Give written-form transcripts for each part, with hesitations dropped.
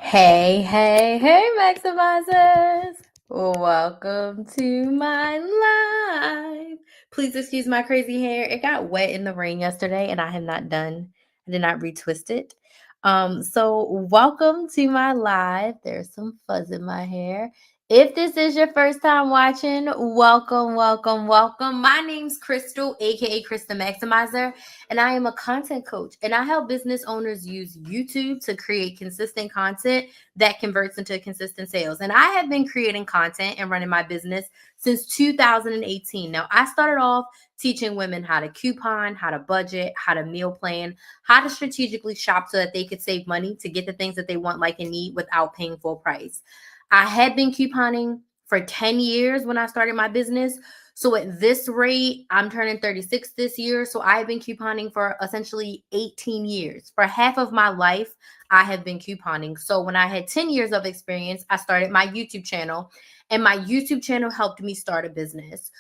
Hey, hey, hey, Maximizers! Welcome to my live. Please excuse my crazy hair. It got wet in the rain yesterday, and I did not retwist it. So welcome to my live. There's some fuzz in my hair. If this is your first time watching, welcome, welcome, welcome. My name's Crystal, aka Krista Maximizer, and I am a content coach. And I help business owners use YouTube to create consistent content that converts into consistent sales. And I have been creating content and running my business since 2018. Now, I started off teaching women how to coupon, how to budget, how to meal plan, how to strategically shop so that they could save money to get the things that they want, like, and need without paying full price. I had been couponing for 10 years when I started my business. So at this rate, I'm turning 36 this year. So I've been couponing for essentially 18 years. For half of my life, I have been couponing. So when I had 10 years of experience, I started my YouTube channel, and my YouTube channel helped me start a business.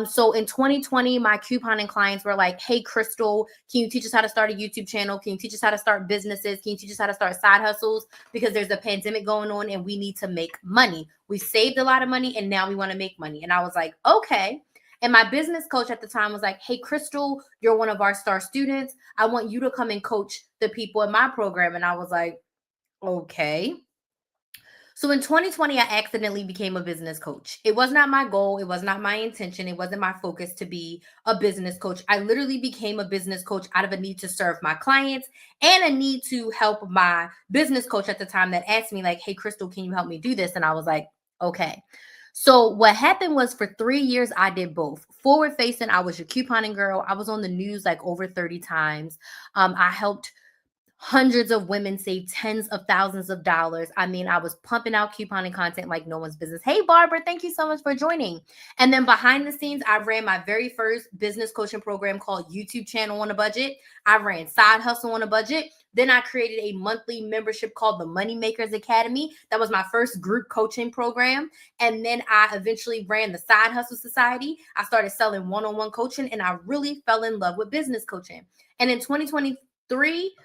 So in 2020, my couponing clients were like, "Hey, Crystal, can you teach us how to start a YouTube channel? Can you teach us how to start businesses? Can you teach us how to start side hustles? Because there's a pandemic going on and we need to make money. We saved a lot of money and now we want to make money." And I was like, okay. And my business coach at the time was like, "Hey, Crystal, you're one of our star students. I want you to come and coach the people in my program." And I was like, okay. So in 2020, I accidentally became a business coach. It was not my goal. It was not my intention. It wasn't my focus to be a business coach. I literally became a business coach out of a need to serve my clients and a need to help my business coach at the time that asked me, like, "Hey, Crystal, can you help me do this?" And I was like, okay. So what happened was, for 3 years, I did both. Forward facing, I was your couponing girl. I was on the news like over 30 times. I helped hundreds of women save tens of thousands of dollars. I mean, I was pumping out couponing content like no one's business. Hey, Barbara, thank you so much for joining. And then behind the scenes, I ran my very first business coaching program called YouTube Channel on a Budget. I ran Side Hustle on a Budget. Then I created a monthly membership called the Money Makers Academy. That was my first group coaching program. And then I eventually ran the Side Hustle Society. I started selling one-on-one coaching, and I really fell in love with business coaching. And in 2023,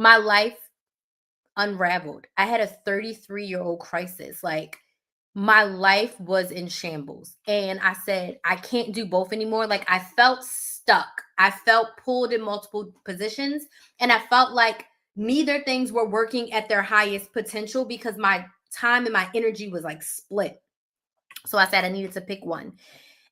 my life unraveled. I had a 33-year-old crisis. Like, my life was in shambles. And I said, I can't do both anymore. Like, I felt stuck. I felt pulled in multiple positions. And I felt like neither things were working at their highest potential because my time and my energy was like split. So I said I needed to pick one.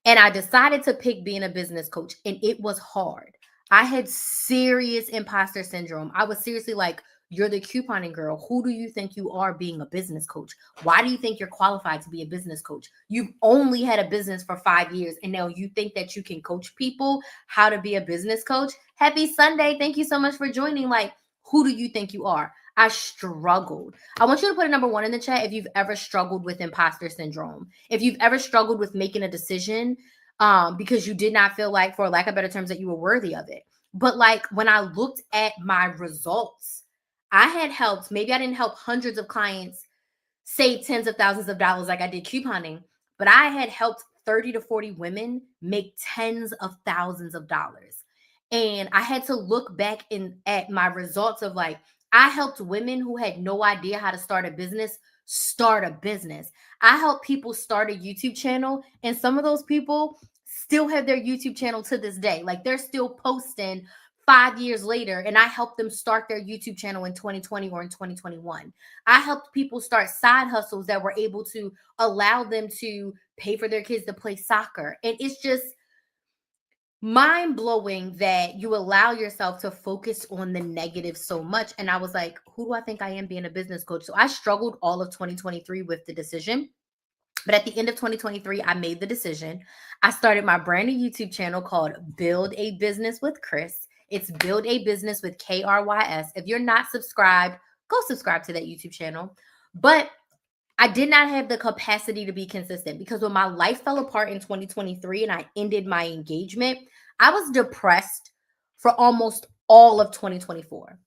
And I decided to pick being a business coach. And it was hard. I had serious imposter syndrome. I was seriously like, "You're the couponing girl. Who do you think you are being a business coach? Why do you think you're qualified to be a business coach? You've only had a business for 5 years, and now you think that you can coach people how to be a business coach? Happy Sunday. Thank you so much for joining. Like, who do you think you are?" I struggled. I want you to put a number one in the chat if you've ever struggled with imposter syndrome. If you've ever struggled with making a decision because you did not feel like, for lack of better terms, that you were worthy of it. But like, when I looked at my results, I had helped, maybe I didn't help hundreds of clients save tens of thousands of dollars like I did couponing, but I had helped 30 to 40 women make tens of thousands of dollars. And I had to look back at my results of, like, I helped women who had no idea how to start a business start a business. I helped people start a YouTube channel, and some of those people still have their YouTube channel to this day. Like, they're still posting 5 years later, and I helped them start their YouTube channel in 2020 or in 2021. I helped people start side hustles that were able to allow them to pay for their kids to play soccer. And it's just mind blowing that you allow yourself to focus on the negative so much. And I was like, who do I think I am being a business coach? So I struggled all of 2023 with the decision. But at the end of 2023, I made the decision. I started my brand new YouTube channel called Build a Business with Chris. It's Build a Business with KRYS. If you're not subscribed, go subscribe to that YouTube channel. But I did not have the capacity to be consistent, because when my life fell apart in 2023 and I ended my engagement, I was depressed for almost all of 2024.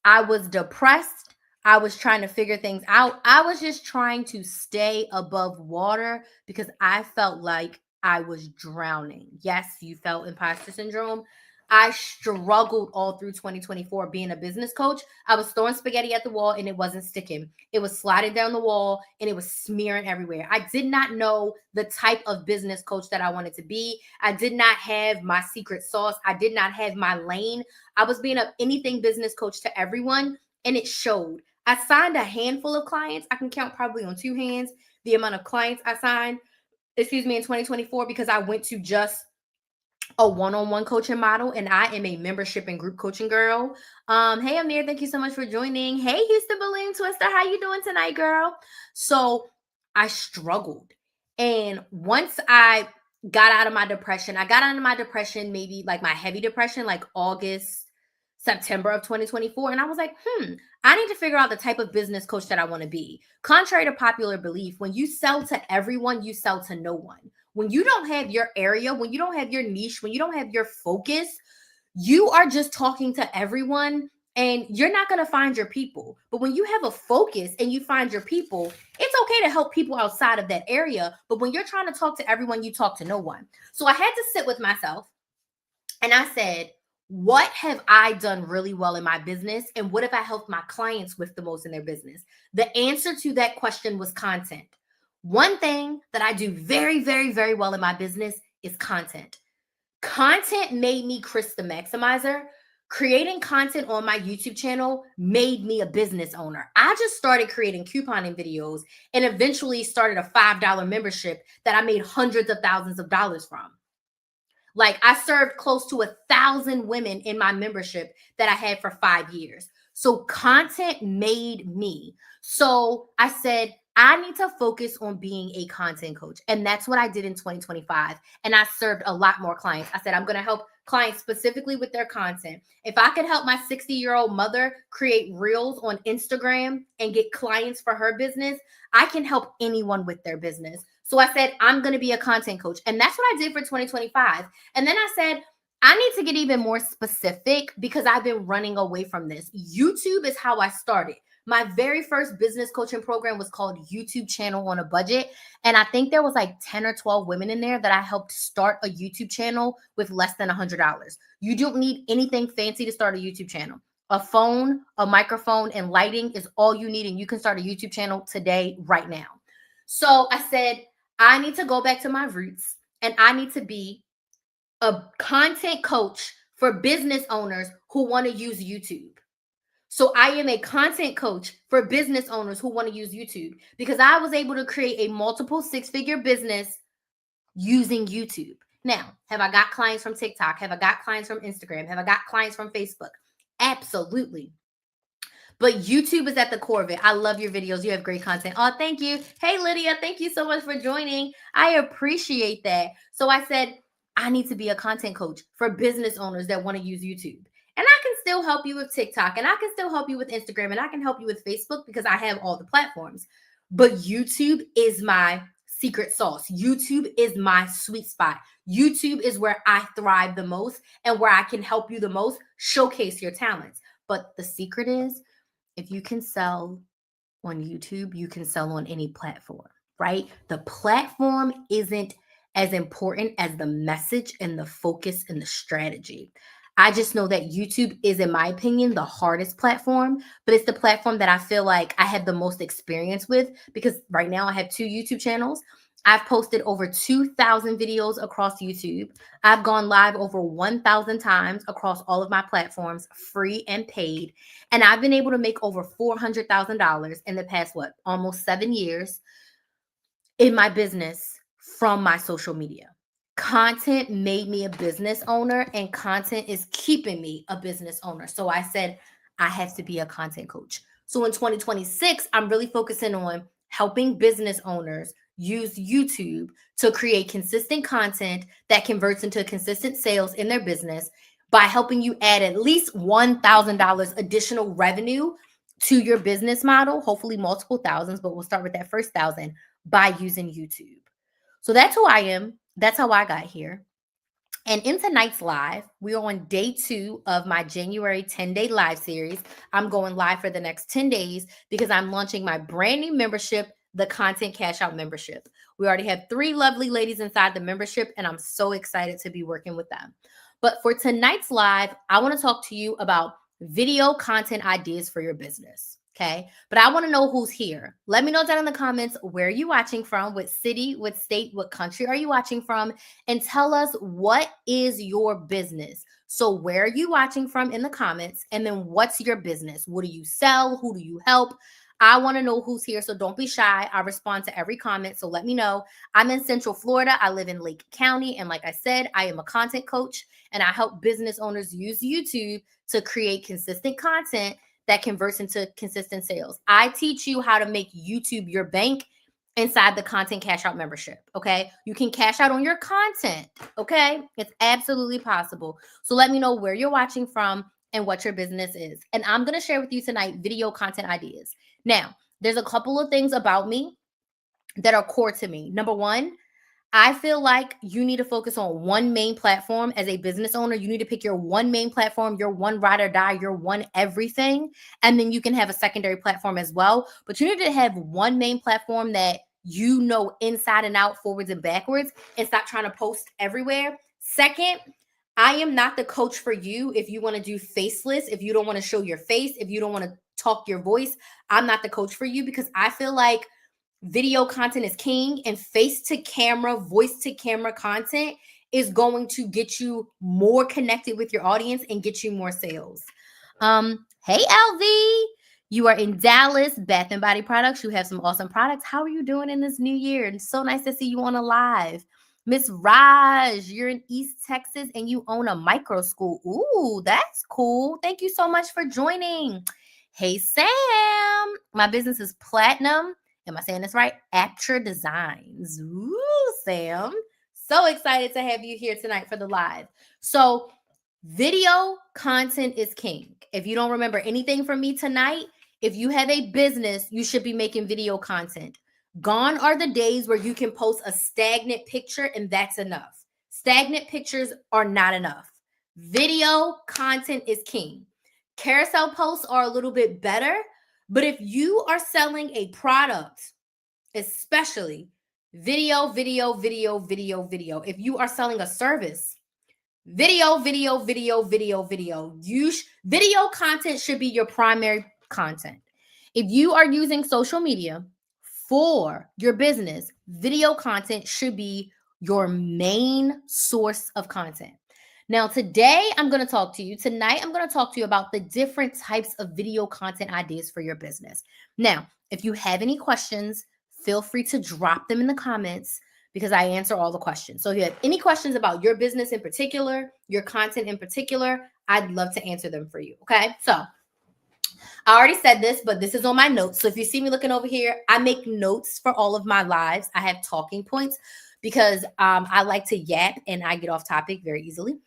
I was depressed. I was trying to figure things out. I was just trying to stay above water because I felt like I was drowning. Yes, you felt imposter syndrome. I struggled all through 2024 being a business coach. I was throwing spaghetti at the wall and it wasn't sticking. It was sliding down the wall and it was smearing everywhere. I did not know the type of business coach that I wanted to be. I did not have my secret sauce. I did not have my lane. I was being a anything business coach to everyone, and it showed. I signed a handful of clients. I can count probably on two hands the amount of clients I signed, in 2024, because I went to just a one-on-one coaching model, and I am a membership and group coaching girl. Hey Amir, thank you so much for joining. Hey Houston Balloon Twister, how you doing tonight, girl? So I struggled, and once I got out of my depression, maybe like my heavy depression, like August, September of 2024, and I was like, I need to figure out the type of business coach that I want to be. Contrary to popular belief, when you sell to everyone, you sell to no one. When you don't have your area, when you don't have your niche, when you don't have your focus, you are just talking to everyone and you're not going to find your people. But when you have a focus and you find your people, it's okay to help people outside of that area. But when you're trying to talk to everyone, you talk to no one. So I had to sit with myself and I said, what have I done really well in my business? And what have I helped my clients with the most in their business? The answer to that question was content. One thing that I do very, very, very well in my business is content. Content made me Chris the Maximizer. Creating content on my YouTube channel made me a business owner. I just started creating couponing videos and eventually started a $5 membership that I made hundreds of thousands of dollars from. Like, I served close to 1,000 women in my membership that I had for 5 years. So content made me. So I said, I need to focus on being a content coach. And that's what I did in 2025. And I served a lot more clients. I said, I'm going to help clients specifically with their content. If I could help my 60-year-old mother create reels on Instagram and get clients for her business, I can help anyone with their business. So I said, I'm going to be a content coach. And that's what I did for 2025. And then I said, I need to get even more specific because I've been running away from this. YouTube is how I started. My very first business coaching program was called YouTube Channel on a Budget. And I think there was like 10 or 12 women in there that I helped start a YouTube channel with less than $100. You don't need anything fancy to start a YouTube channel. A phone, a microphone, and lighting is all you need. And you can start a YouTube channel today, right now. So I said, I need to go back to my roots and I need to be a content coach for business owners who want to use YouTube. So I am a content coach for business owners who want to use YouTube because I was able to create a multiple six-figure business using YouTube. Now, have I got clients from TikTok? Have I got clients from Instagram? Have I got clients from Facebook? Absolutely. But YouTube is at the core of it. I love your videos. You have great content. Oh, thank you. Hey, Lydia, thank you so much for joining. I appreciate that. So I said, I need to be a content coach for business owners that want to use YouTube. And I can still help you with TikTok, and I can still help you with Instagram, and I can help you with Facebook because I have all the platforms. But YouTube is my secret sauce. YouTube is my sweet spot. YouTube is where I thrive the most and where I can help you the most, showcase your talents. But the secret is, if you can sell on YouTube, you can sell on any platform, right? The platform isn't as important as the message and the focus and the strategy. I just know that YouTube is, in my opinion, the hardest platform, but it's the platform that I feel like I have the most experience with because right now I have 2 YouTube channels. I've posted over 2,000 videos across YouTube. I've gone live over 1,000 times across all of my platforms, free and paid. And I've been able to make over $400,000 in the past, almost 7 years in my business from my social media. Content made me a business owner, and content is keeping me a business owner. So I said, I have to be a content coach. So in 2026, I'm really focusing on helping business owners use YouTube to create consistent content that converts into consistent sales in their business by helping you add at least $1,000 additional revenue to your business model, hopefully multiple thousands, but we'll start with that first 1,000 by using YouTube. So that's who I am. That's how I got here. And in tonight's live, we are on day 2 of my January 10-day live series. I'm going live for the next 10 days because I'm launching my brand new membership, the Content Cash Out membership. We already have 3 lovely ladies inside the membership, and I'm so excited to be working with them. But for tonight's live, I want to talk to you about video content ideas for your business. Okay. But I want to know who's here. Let me know down in the comments where are you watching from, what city, what state, what country are you watching from, and tell us what is your business. So where are you watching from in the comments? And then what's your business? What do you sell? Who do you help? I want to know who's here. So don't be shy. I respond to every comment. So let me know. I'm in Central Florida. I live in Lake County. And like I said, I am a content coach and I help business owners use YouTube to create consistent content that converts into consistent sales. I teach you how to make YouTube your bank inside the Content Cash Out membership. Okay. You can cash out on your content. Okay. It's absolutely possible. So let me know where you're watching from and what your business is. And I'm going to share with you tonight video content ideas. Now, there's a couple of things about me that are core to me. Number one, I feel like you need to focus on one main platform as a business owner. You need to pick your one main platform, your one ride or die, your one everything. And then you can have a secondary platform as well. But you need to have one main platform that you know inside and out, forwards and backwards, and stop trying to post everywhere. Second, I am not the coach for you if you want to do faceless, if you don't want to show your face, if you don't want to talk your voice. I'm not the coach for you because I feel like video content is king and face to camera, voice to camera content is going to get you more connected with your audience and get you more sales. Hey LV, you are in Dallas, Bath and Body Products. You have some awesome products. How are you doing in this new year? And so nice to see you on a live. Miss Raj, you're in East Texas and you own a micro school. Ooh, that's cool. Thank you so much for joining. Hey Sam, my business is Platinum. Am I saying this right? Aptra Designs. Ooh, Sam. So excited to have you here tonight for the live. So video content is king. If you don't remember anything from me tonight, if you have a business, you should be making video content. Gone are the days where you can post a stagnant picture and that's enough. Stagnant pictures are not enough. Video content is king. Carousel posts are a little bit better, but if you are selling a product, especially video, if you are selling a service, video, video content should be your primary content. If you are using social media for your business, video content should be your main source of content. Now, tonight, I'm going to talk to you about the different types of video content ideas for your business. Now, if you have any questions, feel free to drop them in the comments because I answer all the questions. So if you have any questions about your business in particular, your content in particular, I'd love to answer them for you. Okay. So I already said this, but this is on my notes. So if you see me looking over here, I make notes for all of my lives. I have talking points because I like to yap and I get off topic very easily.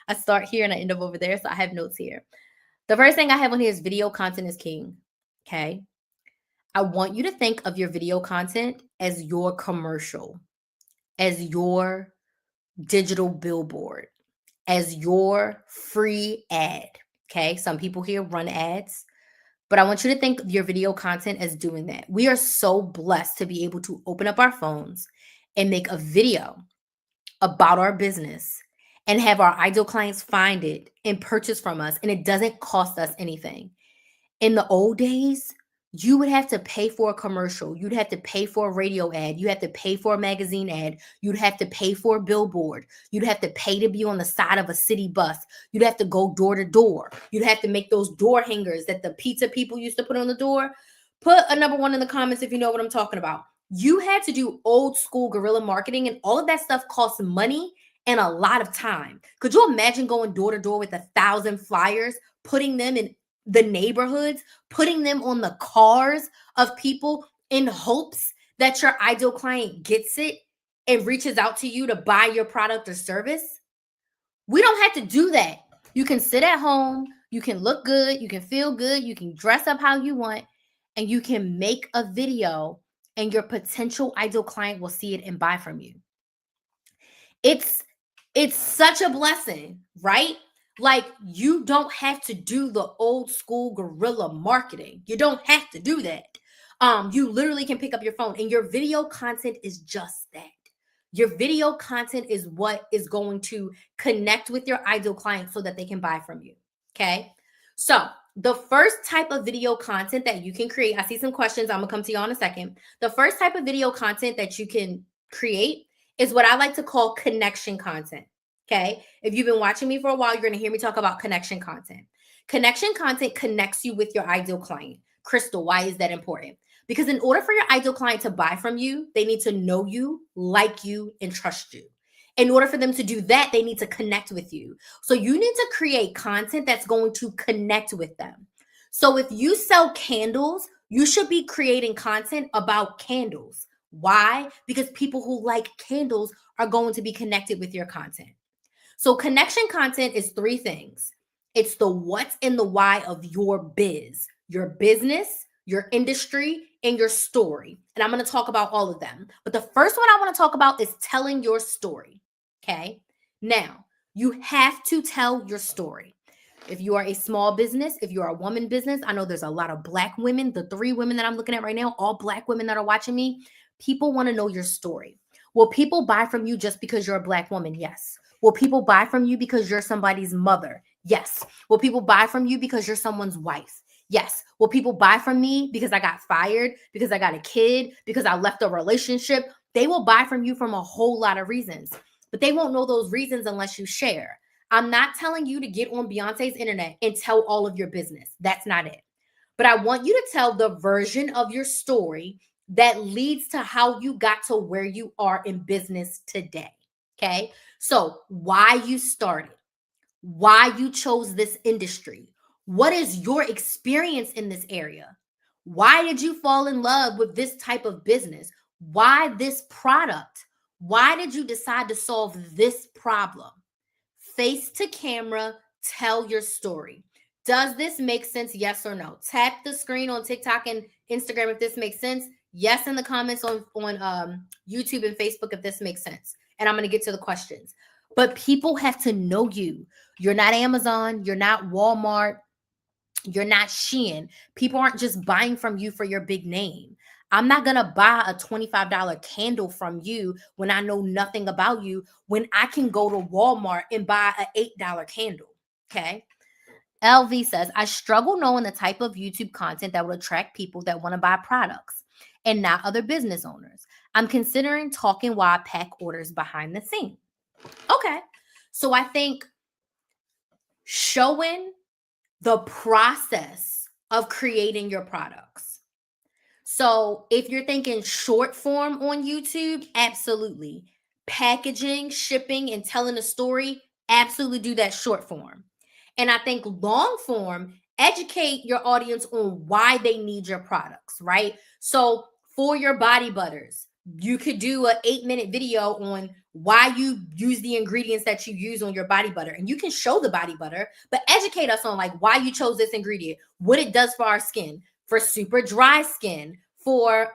I start here and I end up over there. So I have notes here. The first thing I have on here is video content is king. Okay. I want you to think of your video content as your commercial, as your digital billboard, as your free ad. Okay. Some people here run ads, but I want you to think of your video content as doing that. We are so blessed to be able to open up our phones and make a video about our business and have our ideal clients find it and purchase from us. And it doesn't cost us anything. In the old days, you would have to pay for a commercial. You'd have to pay for a radio ad. You have to pay for a magazine ad. You'd have to pay for a billboard. You'd have to pay to be on the side of a city bus. You'd have to go door to door. You'd have to make those door hangers that the pizza people used to put on the door. Put a number 1 in the comments if you know what I'm talking about. You had to do old school guerrilla marketing, and all of that stuff costs money and a lot of time. Could you imagine going door to door with 1,000 flyers, putting them in the neighborhoods, putting them on the cars of people in hopes that your ideal client gets it and reaches out to you to buy your product or service? We don't have to do that. You can sit at home, you can look good, you can feel good, you can dress up how you want, and you can make a video and your potential ideal client will see it and buy from you. It's such a blessing, right? Like, you don't have to do the old school guerrilla marketing. You don't have to do that. You literally can pick up your phone and your video content is just that. Your video content is what is going to connect with your ideal client so that they can buy from you. Okay. So, the first type of video content that you can create, I see some questions. I'm going to come to you in a second. The first type of video content that you can create is what I like to call connection content. Okay. If you've been watching me for a while, you're going to hear me talk about connection content. Connection content connects you with your ideal client. Crystal, why is that important? Because in order for your ideal client to buy from you, they need to know you, like you, and trust you. In order for them to do that, they need to connect with you. So you need to create content that's going to connect with them. So if you sell candles, you should be creating content about candles. Why? Because people who like candles are going to be connected with your content. So connection content is three things. It's the what and the why of your biz, your business, your industry, and your story. And I'm going to talk about all of them. But the first one I want to talk about is telling your story. Okay. Now, you have to tell your story. If you are a small business, if you're a woman business, I know there's a lot of Black women. The three women that I'm looking at right now, all Black women that are watching me, people want to know your story. Will people buy from you just because you're a Black woman? Yes. Will people buy from you because you're somebody's mother? Yes. Will people buy from you because you're someone's wife? Yes. Will people buy from me because I got fired, because I got a kid, because I left a relationship? They will buy from you from a whole lot of reasons, but they won't know those reasons unless you share. I'm not telling you to get on Beyonce's internet and tell all of your business. That's not it. But I want you to tell the version of your story that leads to how you got to where you are in business today. Okay. So, why you started, why you chose this industry, what is your experience in this area? Why did you fall in love with this type of business? Why this product? Why did you decide to solve this problem? Face to camera, tell your story. Does this make sense? Yes or no? Tap the screen on TikTok and Instagram if this makes sense. Yes, in the comments on YouTube and Facebook if this makes sense. And I'm going to get to the questions. But people have to know you. You're not Amazon. You're not Walmart. You're not Shein. People aren't just buying from you for your big name. I'm not going to buy a $25 candle from you when I know nothing about you, when I can go to Walmart and buy an $8 candle. Okay. LV says, I struggle knowing the type of YouTube content that will attract people that want to buy products and not other business owners. I'm considering talking while I pack orders behind the scene. Okay. So I think showing the process of creating your products. So if you're thinking short form on YouTube, absolutely. Packaging, shipping, and telling a story, absolutely do that short form. And I think long form, educate your audience on why they need your products, right? So for your body butters, you could do an 8-minute video on why you use the ingredients that you use on your body butter. And you can show the body butter, but educate us on like why you chose this ingredient, what it does for our skin, for super dry skin, for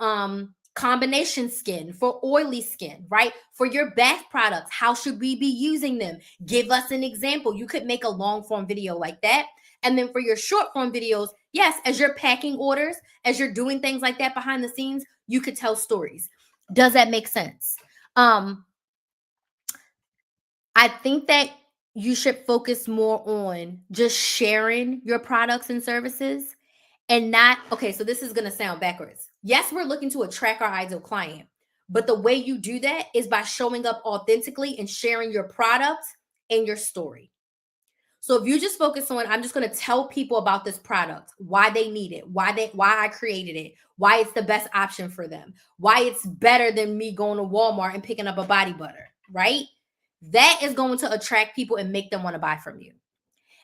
combination skin, for oily skin, right? For your bath products, how should we be using them? Give us an example. You could make a long form video like that. And then for your short form videos, yes, as you're packing orders, as you're doing things like that behind the scenes, you could tell stories. Does that make sense? I think that you should focus more on just sharing your products and services and not, okay, so this is going to sound backwards. Yes, we're looking to attract our ideal client, but the way you do that is by showing up authentically and sharing your product and your story. So if you just focus on, I'm just going to tell people about this product, why they need it, why I created it, why it's the best option for them, why it's better than me going to Walmart and picking up a body butter, right? That is going to attract people and make them want to buy from you.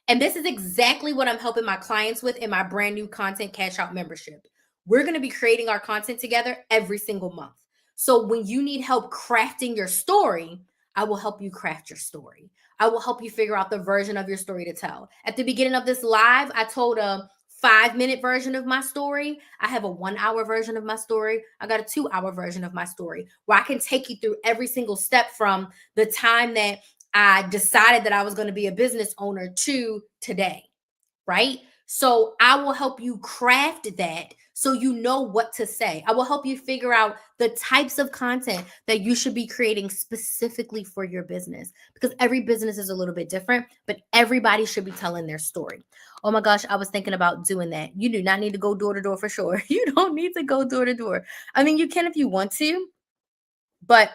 And this is exactly what I'm helping my clients with in my brand new content cash out membership. We're going to be creating our content together every single month. So when you need help crafting your story, I will help you craft your story. I will help you figure out the version of your story to tell. At the beginning of this live, I told a 5-minute version of my story. I have a 1-hour version of my story. I got a 2-hour version of my story where I can take you through every single step from the time that I decided that I was going to be a business owner to today, right? So I will help you craft that so you know what to say. I will help you figure out the types of content that you should be creating specifically for your business, because every business is a little bit different, but everybody should be telling their story. Oh my gosh, I was thinking about doing that. You do not need to go door to door for sure. You don't need to go door to door. I mean, you can if you want to, but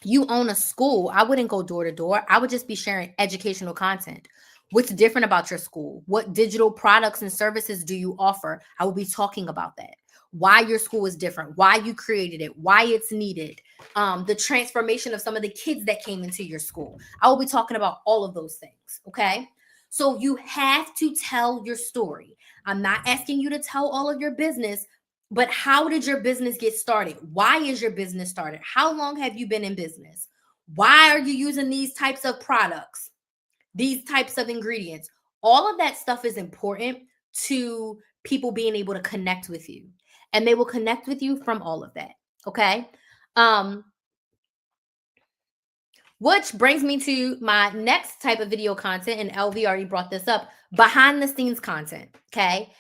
you own a school. I wouldn't go door to door. I would just be sharing educational content. What's different about your school? What digital products and services do you offer? I will be talking about that. Why your school is different, why you created it, why it's needed, the transformation of some of the kids that came into your school. I will be talking about all of those things. Okay. So you have to tell your story. I'm not asking you to tell all of your business, but how did your business get started? Why is your business started? How long have you been in business? Why are you using these types of products, these types of ingredients? All of that stuff is important to people being able to connect with you. And they will connect with you from all of that. Okay. Which brings me to my next type of video content. And LV already brought this up, behind the scenes content. Okay.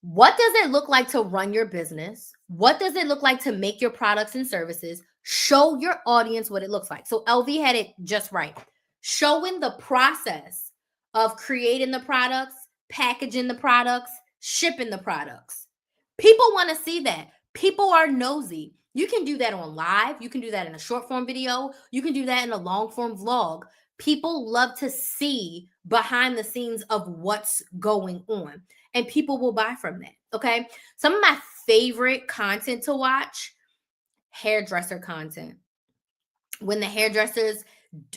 What does it look like to run your business? What does it look like to make your products and services? Show your audience what it looks like. So LV had it just right. Showing the process of creating the products, packaging the products, shipping the products. People want to see that. People are nosy. You can do that on live. You can do that in a short form video. You can do that in a long form vlog. People love to see behind the scenes of what's going on, and people will buy from that. Okay. Some of my favorite content to watch: hairdresser content. When the hairdressers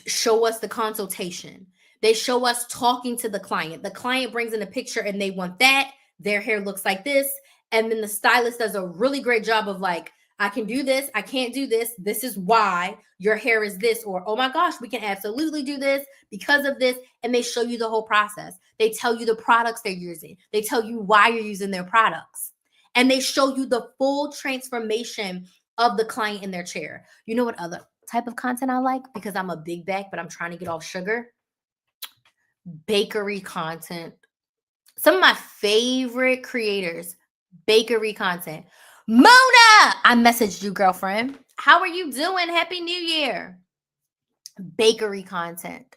show us the consultation, they show us talking to the client. The client brings in a picture and they want that. Their hair looks like this. And then the stylist does a really great job of like, I can do this. I can't do this. This is why your hair is this. Or, oh my gosh, we can absolutely do this because of this. And they show you the whole process. They tell you the products they're using. They tell you why you're using their products. And they show you the full transformation of the client in their chair. You know what other type of content I like? Because I'm a big back, but I'm trying to get off sugar. Bakery content. Some of my favorite creators, bakery content. Mona, I messaged you, girlfriend. How are you doing? Happy New Year. Bakery content.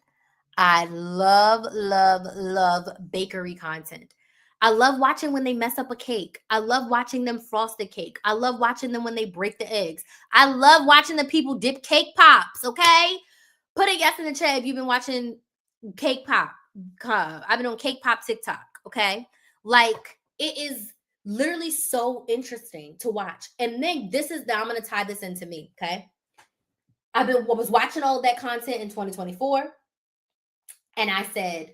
I love, love, love bakery content. I love watching when they mess up a cake. I love watching them frost the cake. I love watching them when they break the eggs. I love watching the people dip cake pops, okay? Put a yes in the chat if you've been watching cake pop. I've been on cake pop TikTok, okay? Like, it is literally so interesting to watch. And then I'm going to tie this into me, okay? I was watching all of that content in 2024. And I said,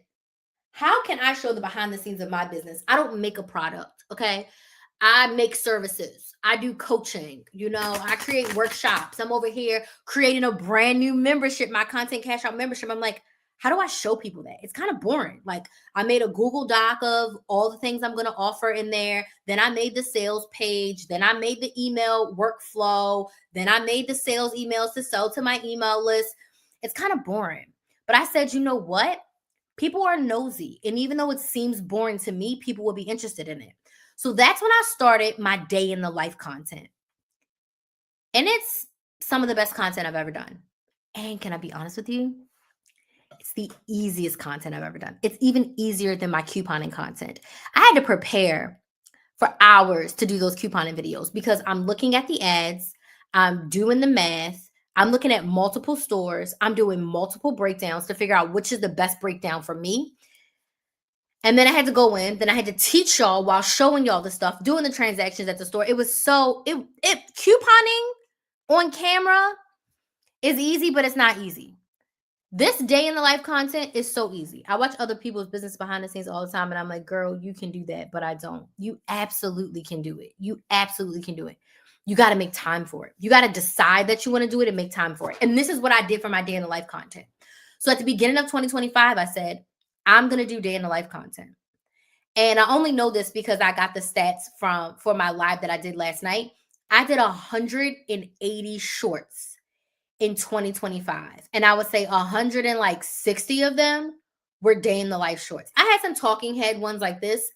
how can I show the behind the scenes of my business? I don't make a product, okay? I make services. I do coaching. I create workshops. I'm over here creating a brand new membership, my Content Cash Out membership. I'm like, how do I show people that? It's kind of boring. Like, I made a Google Doc of all the things I'm going to offer in there. Then I made the sales page. Then I made the email workflow. Then I made the sales emails to sell to my email list. It's kind of boring. But I said, you know what? People are nosy. And even though it seems boring to me, people will be interested in it. So that's when I started my day in the life content. And it's some of the best content I've ever done. And can I be honest with you? It's the easiest content I've ever done. It's even easier than my couponing content. I had to prepare for hours to do those couponing videos because I'm looking at the ads, I'm doing the math, I'm looking at multiple stores, I'm doing multiple breakdowns to figure out which is the best breakdown for me. And then I had to go in, then I had to teach y'all while showing y'all the stuff, doing the transactions at the store. It was couponing on camera is easy, but it's not easy. This day in the life content is so easy. I watch other people's business behind the scenes all the time, and I'm like, girl, you can do that, but I don't. You absolutely can do it. You absolutely can do it. You got to make time for it. You got to decide that you want to do it and make time for it. And this is what I did for my day in the life content. So at the beginning of 2025, I said, I'm going to do day in the life content. And I only know this because I got the stats for my live that I did last night. I did 180 shorts in 2025. And I would say 160 of them were day in the life shorts. I had some talking head ones like this,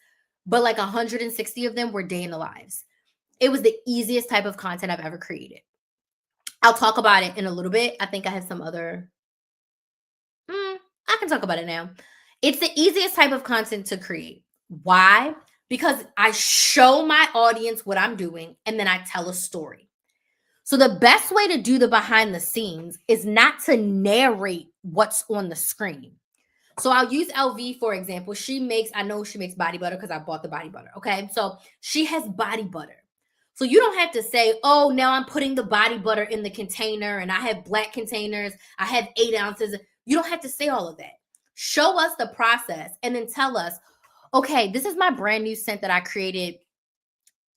but like 160 of them were day in the lives. It was the easiest type of content I've ever created. I'll talk about it in a little bit. I think I have some other, I can talk about it now. It's the easiest type of content to create. Why? Because I show my audience what I'm doing and then I tell a story. So the best way to do the behind the scenes is not to narrate what's on the screen. So I'll use LV, for example. I know she makes body butter because I bought the body butter. Okay. So she has body butter. So you don't have to say, oh, now I'm putting the body butter in the container and I have black containers. I have 8 ounces. You don't have to say all of that. Show us the process and then tell us, okay, this is my brand new scent that I created,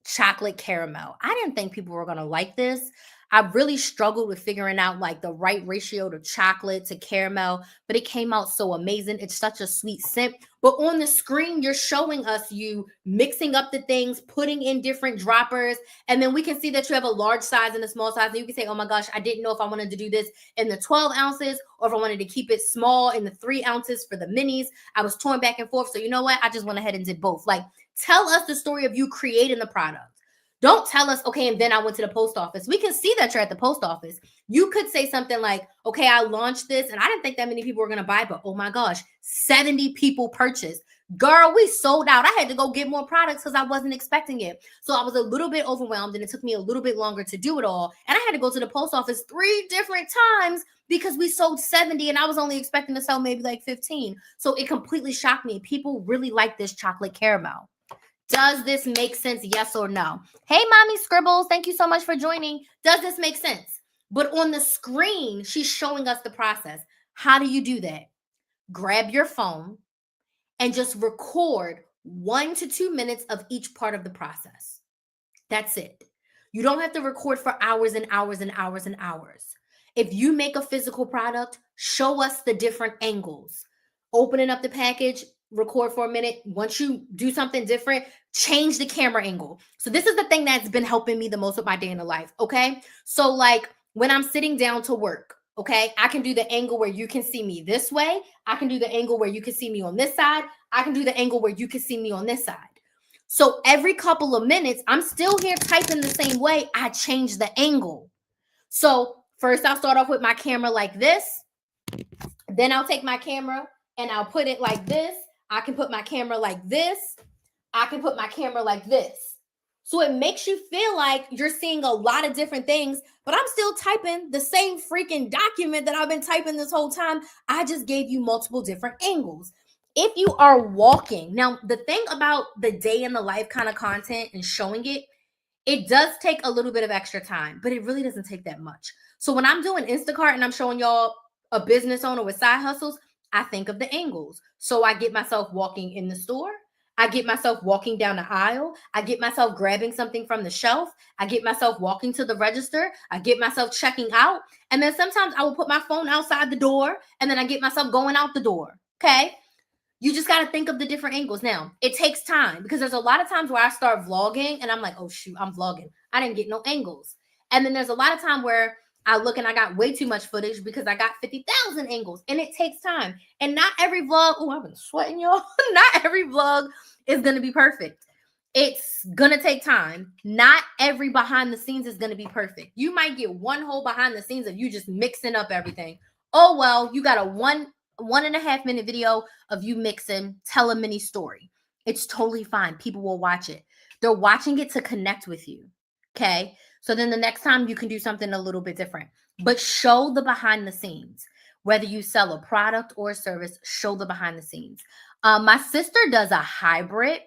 chocolate caramel. I didn't think people were going to like this. I really struggled with figuring out like the right ratio to chocolate to caramel, but it came out so amazing. It's such a sweet scent. But on the screen, you're showing us you mixing up the things, putting in different droppers, and then we can see that you have a large size and a small size. And you can say, oh my gosh, I didn't know if I wanted to do this in the 12 ounces or if I wanted to keep it small in the 3 ounces for the minis. I was torn back and forth. So you know what? I just went ahead and did both. Like, tell us the story of you creating the product. Don't tell us, okay, and then I went to the post office. We can see that you're at the post office. You could say something like, okay, I launched this and I didn't think that many people were going to buy, but oh my gosh, 70 people purchased. Girl, we sold out. I had to go get more products because I wasn't expecting it. So I was a little bit overwhelmed and it took me a little bit longer to do it all. And I had to go to the post office 3 different times because we sold 70 and I was only expecting to sell maybe like 15. So it completely shocked me. People really like this chocolate caramel. Does this make sense? Yes or no? Hey, Mommy Scribbles, thank you so much for joining. Does this make sense? But on the screen, she's showing us the process. How do you do that? Grab your phone and just record 1 to 2 minutes of each part of the process. That's it. You don't have to record for hours and hours and hours and hours. If you make a physical product, show us the different angles. Opening up the package, record for a minute. Once you do something different, change the camera angle. So this is the thing that's been helping me the most with my day in the life. Okay. So like when I'm sitting down to work, okay, I can do the angle where you can see me this way. I can do the angle where you can see me on this side. I can do the angle where you can see me on this side. So every couple of minutes, I'm still here typing the same way. I change the angle. So first I'll start off with my camera like this. Then I'll take my camera and I'll put it like this. I can put my camera like this. I can put my camera like this. So it makes you feel like you're seeing a lot of different things, but I'm still typing the same freaking document that I've been typing this whole time. I just gave you multiple different angles. If you are walking, now the thing about the day in the life kind of content and showing it, it does take a little bit of extra time, but it really doesn't take that much. So when I'm doing Instacart and I'm showing y'all a business owner with side hustles, I think of the angles. So I get myself walking in the store. I get myself walking down the aisle. I get myself grabbing something from the shelf. I get myself walking to the register. I get myself checking out. And then sometimes I will put my phone outside the door and then I get myself going out the door. Okay. You just got to think of the different angles. Now, it takes time because there's a lot of times where I start vlogging and I'm like, oh, shoot, I'm vlogging. I didn't get no angles. And then there's a lot of time where I look and I got way too much footage because I got 50,000 angles and it takes time. And not every vlog, oh, I've been sweating, y'all. Not every vlog is going to be perfect. It's going to take time. Not every behind the scenes is going to be perfect. You might get one whole behind the scenes of you just mixing up everything. Oh, well, you got a 1.5 minute video of you mixing, tell a mini story. It's totally fine. People will watch it. They're watching it to connect with you. Okay. So then the next time you can do something a little bit different, but show the behind the scenes. Whether you sell a product or a service, show the behind the scenes. My sister does a hybrid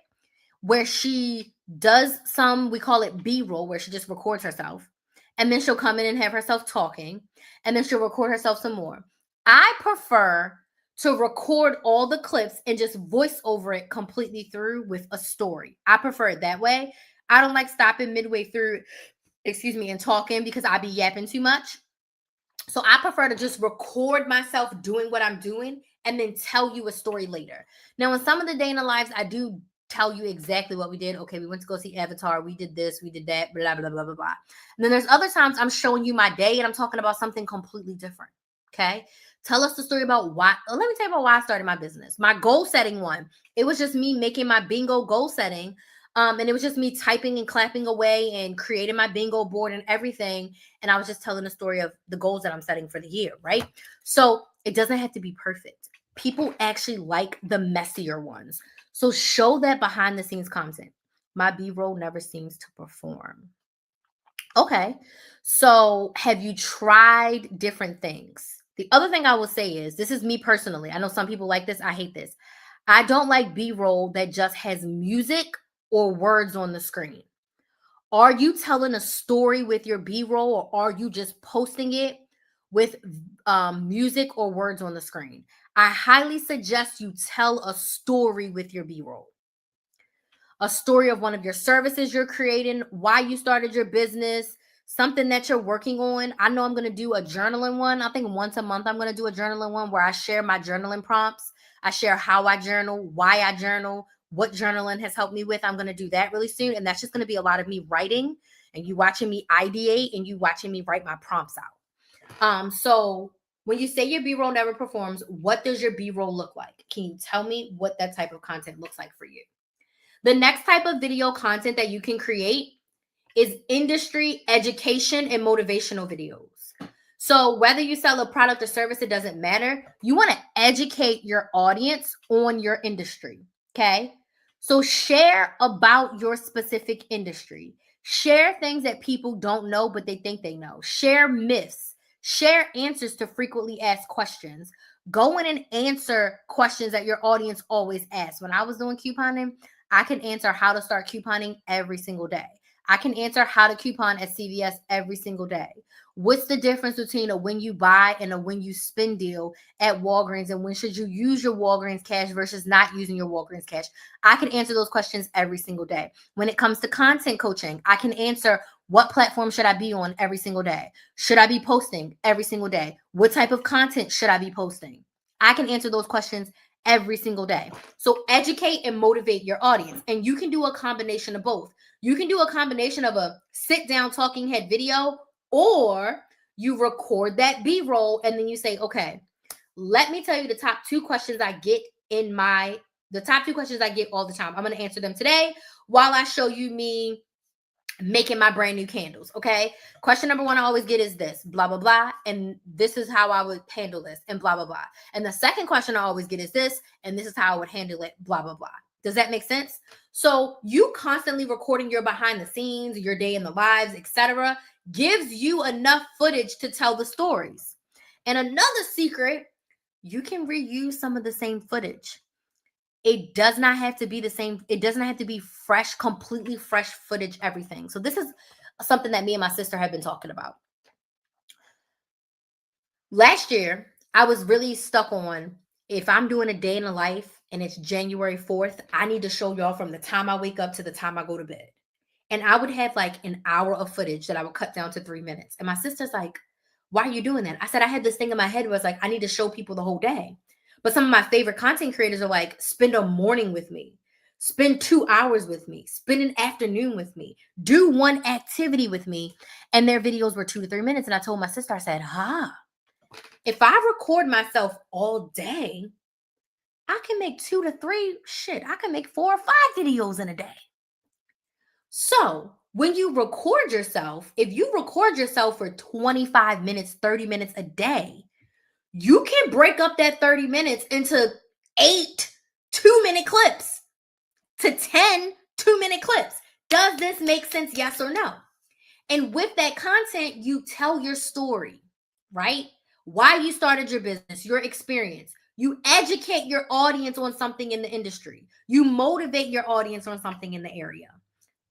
where she does some, we call it B-roll, where she just records herself. And then she'll come in and have herself talking. And then she'll record herself some more. I prefer to record all the clips and just voice over it completely through with a story. I prefer it that way. I don't like stopping midway through, and talking because I be yapping too much. So I prefer to just record myself doing what I'm doing and then tell you a story later. Now, in some of the day in the lives, I do tell you exactly what we did. Okay, we went to go see Avatar. We did this, we did that, blah, blah, blah, blah, blah. And then there's other times I'm showing you my day and I'm talking about something completely different. Okay. Tell us the story about why. Let me tell you about why I started my business. My goal setting one. It was just me making my bingo goal setting. And it was just me typing and clapping away and creating my bingo board and everything. And I was just telling the story of the goals that I'm setting for the year, right? So it doesn't have to be perfect. People actually like the messier ones. So show that behind the scenes content. My B-roll never seems to perform. Okay. So have you tried different things? The other thing I will say is, this is me personally. I know some people like this. I hate this. I don't like B-roll that just has music or words on the screen. Are you telling a story with your B-roll, or are you just posting it with music or words on the screen? I highly suggest you tell a story with your B-roll. A story of one of your services you're creating, why you started your business, something that you're working on. I know I'm going to do a journaling one. I think once a month I'm going to do a journaling one where I share my journaling prompts. I share how I journal, why I journal, what journaling has helped me with. I'm going to do that really soon. And that's just going to be a lot of me writing and you watching me ideate and you watching me write my prompts out. So when you say your B-roll never performs, what does your B-roll look like? Can you tell me what that type of content looks like for you? The next type of video content that you can create is industry education and motivational videos. So whether you sell a product or service, it doesn't matter. You want to educate your audience on your industry. Okay. So share about your specific industry. Share things that people don't know, but they think they know. Share myths. Share answers to frequently asked questions. Go in and answer questions that your audience always asks. When I was doing couponing, I can answer how to start couponing every single day. I can answer how to coupon at CVS every single day. What's the difference between a when you buy and a when you spend deal at Walgreens, and when should you use your Walgreens cash versus not using your Walgreens cash? I can answer those questions every single day. When it comes to content coaching, I can answer what platform should I be on every single day? Should I be posting every single day? What type of content should I be posting? I can answer those questions every single day. So educate and motivate your audience. And you can do a combination of both. You can do a combination of a sit down talking head video, or you record that B-roll and then you say, okay, let me tell you the top 2 questions I get the top 2 questions I get all the time. I'm going to answer them today while I show you me making my brand new candles. Okay. Question number 1 I always get is this, blah, blah, blah. And this is how I would handle this, and blah, blah, blah. And the second question I always get is this, and this is how I would handle it, blah, blah, blah. Does that make sense? So you constantly recording your behind the scenes, your day in the lives, etc., gives you enough footage to tell the stories. And another secret, you can reuse some of the same footage. It does not have to be the same. It doesn't have to be fresh, completely fresh footage, everything. So this is something that me and my sister have been talking about. Last year, I was really stuck on, if I'm doing a day in the life and it's January 4th, I need to show y'all from the time I wake up to the time I go to bed. And I would have like an hour of footage that I would cut down to 3 minutes. And my sister's like, why are you doing that? I said, I had this thing in my head where it's like, I need to show people the whole day. But some of my favorite content creators are like, spend a morning with me, spend 2 hours with me, spend an afternoon with me, do one activity with me. And their videos were 2 to 3 minutes. And I told my sister, I said, if I record myself all day, I can make 2 to 3, I can make 4 or 5 videos in a day. So when you record yourself, if you record yourself for 25 minutes, 30 minutes a day, you can break up that 30 minutes into 8 2-minute clips to 10 2-minute clips. Does this make sense? Yes or no? And with that content, you tell your story, right? Why you started your business, your experience. You educate your audience on something in the industry. You motivate your audience on something in the area.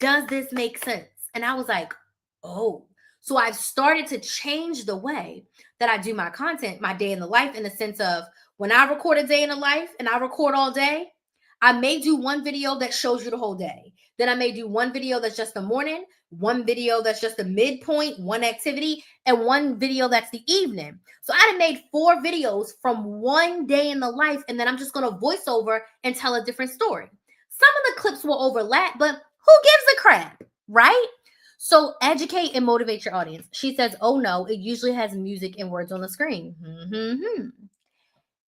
Does this make sense? And I was like, oh. So I've started to change the way that I do my content, my day in the life, in the sense of when I record a day in the life and I record all day, I may do one video that shows you the whole day. Then I may do one video that's just the morning, one video that's just the midpoint, one activity, and one video that's the evening. So I made 4 videos from one day in the life, and then I'm just going to voice over and tell a different story. Some of the clips will overlap, but who gives a crap, right? So educate and motivate your audience. She says, oh no, it usually has music and words on the screen.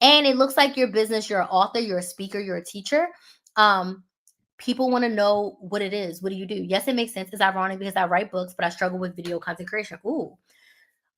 And it looks like your business, you're an author, you're a speaker, you're a teacher. People want to know what it is. What do you do? Yes, it makes sense. It's ironic because I write books, but I struggle with video content creation. Ooh,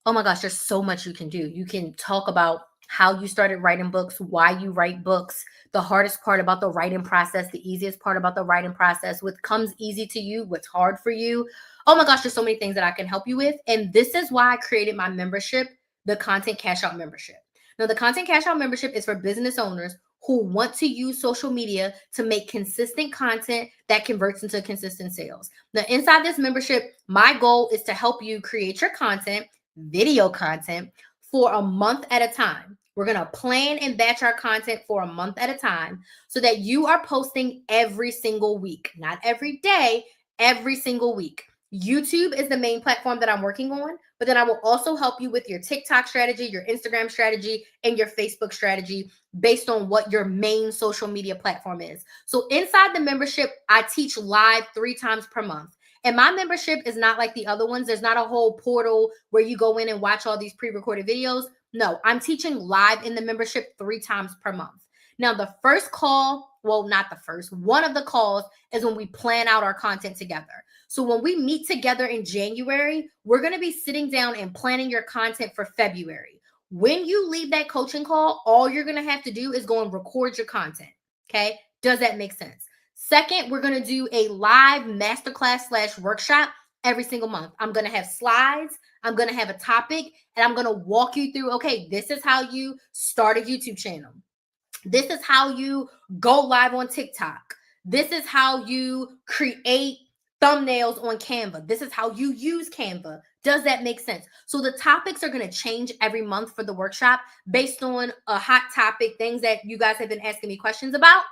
oh my gosh, there's so much you can do. You can talk about how you started writing books, why you write books, the hardest part about the writing process, the easiest part about the writing process, what comes easy to you, what's hard for you. Oh my gosh, there's so many things that I can help you with. And this is why I created my membership, the Content Cash Out membership. Now, the Content Cash Out membership is for business owners who want to use social media to make consistent content that converts into consistent sales. Now, inside this membership, my goal is to help you create your content, video content, for a month at a time. We're going to plan and batch our content for a month at a time so that you are posting every single week, not every day, every single week. YouTube is the main platform that I'm working on, but then I will also help you with your TikTok strategy, your Instagram strategy, and your Facebook strategy based on what your main social media platform is. So inside the membership, I teach live 3 times per month. And my membership is not like the other ones. There's not a whole portal where you go in and watch all these pre-recorded videos. No, I'm teaching live in the membership 3 times per month. Now, the first call, well, not the first, one of the calls is when we plan out our content together. So when we meet together in January, we're going to be sitting down and planning your content for February. When you leave that coaching call, all you're going to have to do is go and record your content. Okay. Does that make sense? Second, we're going to do a live masterclass / workshop every single month. I'm going to have slides. I'm going to have a topic, and I'm going to walk you through, okay, this is how you start a YouTube channel. This is how you go live on TikTok. This is how you create thumbnails on Canva. This is how you use Canva. Does that make sense? So the topics are going to change every month for the workshop based on a hot topic, things that you guys have been asking me questions about.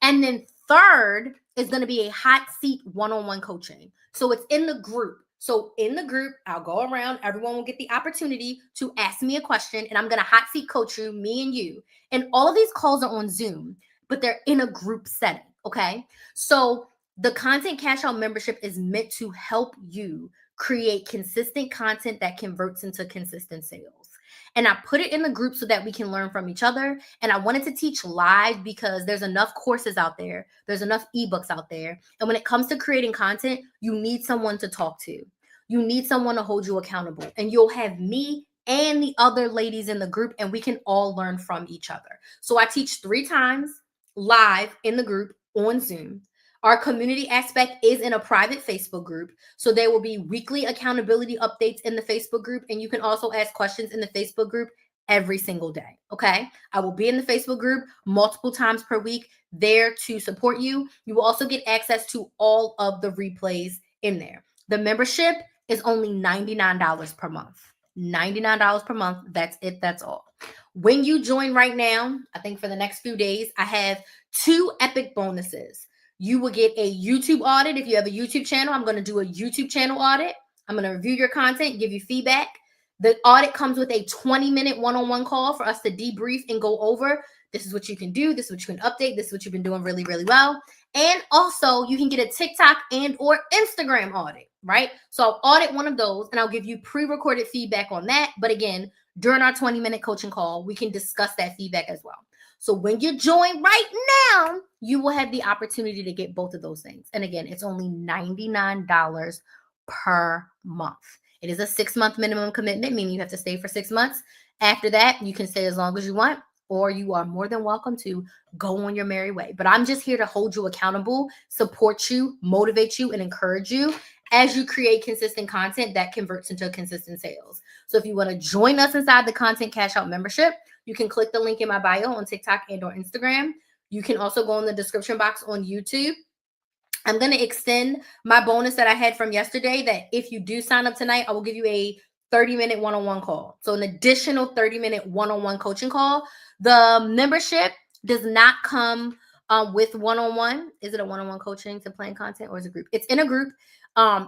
And then third is going to be a hot seat one-on-one coaching. So it's in the group. So in the group, I'll go around. Everyone will get the opportunity to ask me a question, and I'm going to hot seat coach you, me and you. And all of these calls are on Zoom, but they're in a group setting. Okay. So the Content Cash Out membership is meant to help you create consistent content that converts into consistent sales. And I put it in the group so that we can learn from each other. And I wanted to teach live because there's enough courses out there. There's enough ebooks out there. And when it comes to creating content, you need someone to talk to. You need someone to hold you accountable. And you'll have me and the other ladies in the group, and we can all learn from each other. So I teach 3 times live in the group on Zoom. Our community aspect is in a private Facebook group. So there will be weekly accountability updates in the Facebook group. And you can also ask questions in the Facebook group every single day. Okay. I will be in the Facebook group multiple times per week there to support you. You will also get access to all of the replays in there. The membership is only $99 per month. $99 per month. That's it. That's all. When you join right now, I think for the next few days, I have 2 epic bonuses. You will get a YouTube audit. If you have a YouTube channel, I'm going to do a YouTube channel audit. I'm going to review your content, give you feedback. The audit comes with a 20-minute one-on-one call for us to debrief and go over. This is what you can do. This is what you can update. This is what you've been doing really, really well. And also you can get a TikTok and or Instagram audit, right? So I'll audit one of those and I'll give you pre-recorded feedback on that. But again, during our 20-minute coaching call, we can discuss that feedback as well. So when you join right now, you will have the opportunity to get both of those things. And again, it's only $99 per month. It is a 6-month minimum commitment, meaning you have to stay for 6 months. After that, you can stay as long as you want, or you are more than welcome to go on your merry way. But I'm just here to hold you accountable, support you, motivate you, and encourage you as you create consistent content that converts into consistent sales. So if you want to join us inside the Content Cash Out membership, you can click the link in my bio on TikTok and or Instagram. You can also go in the description box on YouTube. I'm going to extend my bonus that I had from yesterday that if you do sign up tonight, I will give you a 30-minute one-on-one call. So an additional 30-minute one-on-one coaching call. The membership does not come with one-on-one. Is it a one-on-one coaching to plan content, or is it a group? It's in a group.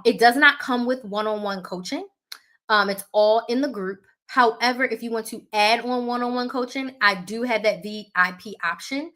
It does not come with one-on-one coaching. It's all in the group. However, if you want to add on one-on-one coaching, I do have that VIP option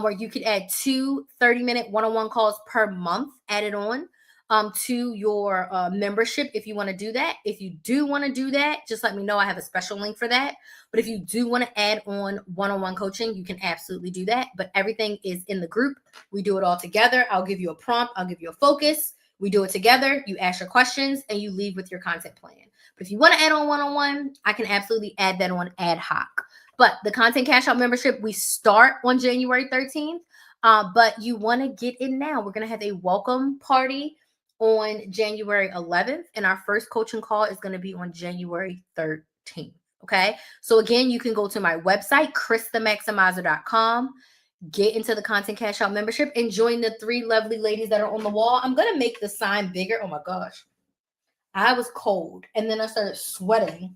where you could add 2 30-minute one-on-one calls per month added on. to your membership if you want to do that. If you do want to do that, just let me know. I have a special link for that. But if you do want to add on one-on-one coaching, you can absolutely do that. But everything is in the group. We do it all together. I'll give you a prompt. I'll give you a focus. We do it together. You ask your questions and you leave with your content plan. But if you want to add on one-on-one, I can absolutely add that on ad hoc. But the Content Cash Out membership, we start on January 13th. But you want to get in now. We're going to have a welcome party on January 11th. And our first coaching call is going to be on January 13th. Okay. So again, you can go to my website, christhemaximizer.com, get into the Content Cash Out membership and join the 3 lovely ladies that are on the wall. I'm going to make the sign bigger. Oh my gosh. I was cold and then I started sweating